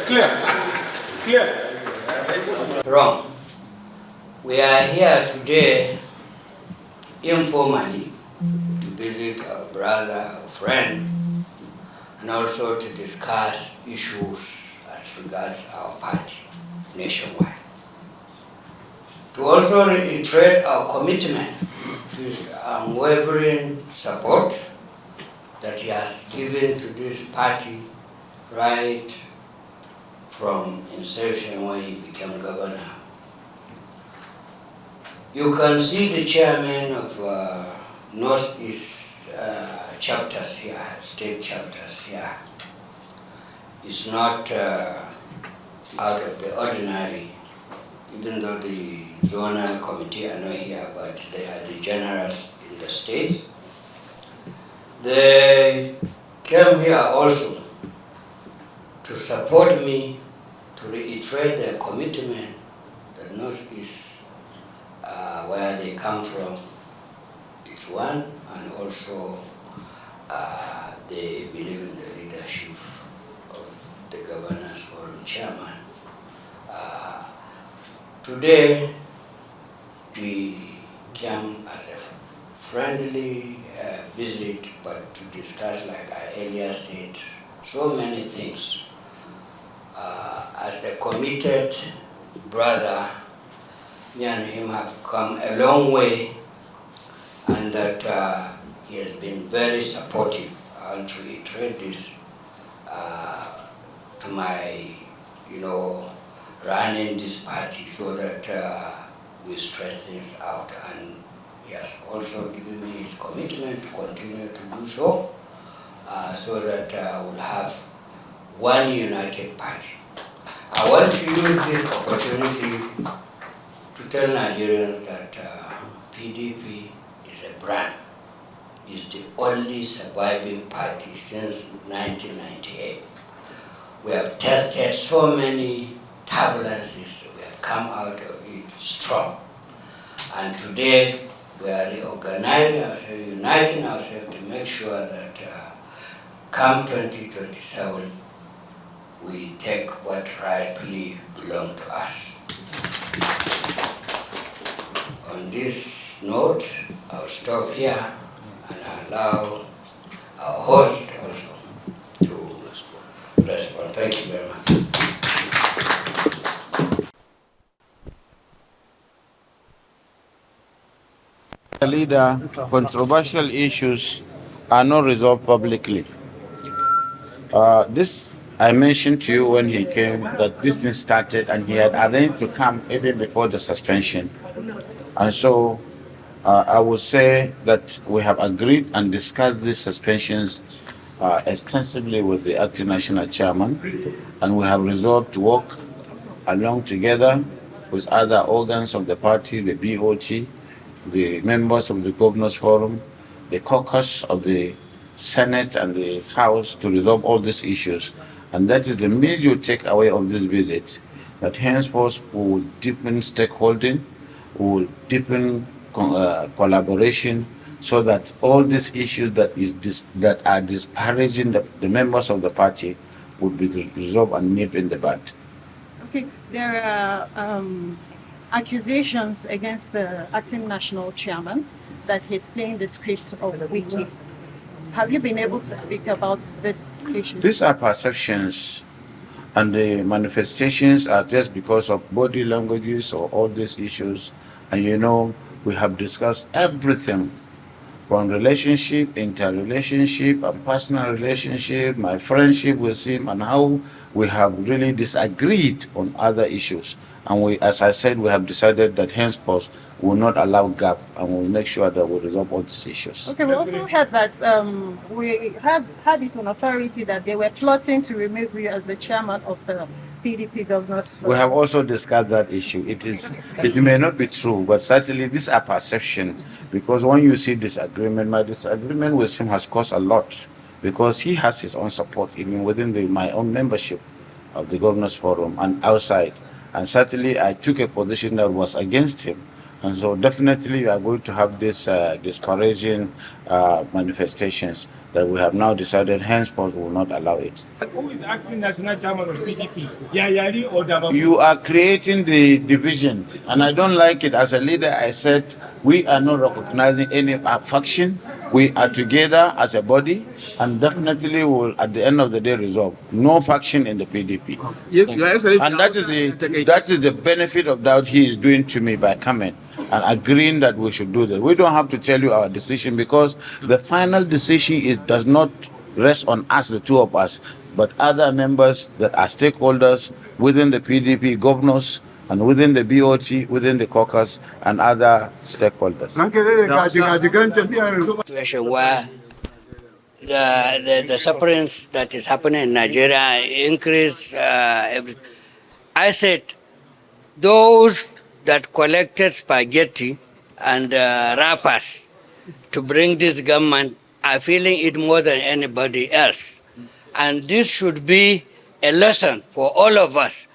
Clear. Wrong. We are here today informally to visit our brother, our friend, and also to discuss issues as regards our party nationwide. To also reiterate our commitment to his unwavering support that he has given to this party right from inception when he became governor. You can see the chairman of Northeast chapters here, state chapters here. It's not out of the ordinary, even though the zonal committee are not here, but they are the generals in the states. They came here also to support me, to reiterate their commitment that Northeast, where they come from, is one, and also they believe in the leadership of the Governors Forum Chairman. Today, we came as a friendly visit, but to discuss, like I earlier said, so many things. As a committed brother, me and him have come a long way, and that he has been very supportive. I want to reiterate this to my, running this party so that we stress things out, and he has also given me his commitment to continue to do so, so that we'll have one united party. I want to use this opportunity to tell Nigerians that PDP is a brand. It's the only surviving party since 1998. We have tested so many turbulences, we have come out of it strong. And today we are reorganizing ourselves, uniting ourselves to make sure that come 2027, we take what rightfully belongs to us. On this note, I'll stop here and allow our host also to respond. Thank you very much. Leader, controversial issues are not resolved publicly. This I mentioned to you when he came that this thing started, and he had arranged to come even before the suspension. And so I would say that we have agreed and discussed these suspensions extensively with the acting national chairman, and we have resolved to work along together with other organs of the party, the BOT, the members of the Governors Forum, the caucus of the Senate and the House to resolve all these issues. And that is the major takeaway of this visit, that henceforth we will deepen stakeholding, we will deepen collaboration, so that all these issues that are disparaging the members of the party would be resolved and nipped in the bud. Okay, there are accusations against the acting national chairman that he's playing the script of the wiki. Have you been able to speak about this issue? These are perceptions, and the manifestations are just because of body languages or all these issues. And we have discussed everything from relationship, interrelationship, and personal relationship, my friendship with him, and how we have really disagreed on other issues. And we, as I said, we have decided that henceforth we will not allow gap, and we will make sure that we resolve all these issues. Okay, we also heard that we had it on authority that they were plotting to remove you as the chairman of the PDP Governors Forum. We have also discussed that issue. It may not be true, but certainly these are perception, because when you see disagreement, my disagreement with him has caused a lot, because he has his own support even within my own membership of the Governors Forum and outside. And certainly I took a position that was against him. And so definitely we are going to have this disparaging manifestations that we have now decided henceforth we will not allow it. Who is acting national chairman of PDP? Yayari or Damagum? You are creating the division, and I don't like it. As a leader, I said we are not recognizing any faction. We are together as a body, and definitely will, at the end of the day, resolve no faction in the PDP. And that is the benefit of that he is doing to me by coming and agreeing that we should do that. We don't have to tell you our decision, because the final decision does not rest on us, the two of us, but other members that are stakeholders within the PDP, governors, and within the BOT, within the caucus, and other stakeholders. Situation where the sufferings that is happening in Nigeria increase. I said those that collected spaghetti and wrappers to bring this government are feeling it more than anybody else. And this should be a lesson for all of us,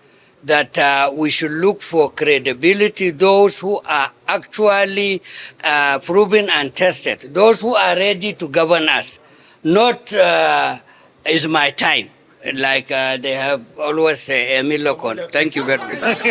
that we should look for credibility, those who are actually proven and tested, those who are ready to govern us, not is my time, like they have always said, Emil Locon. Thank you very much.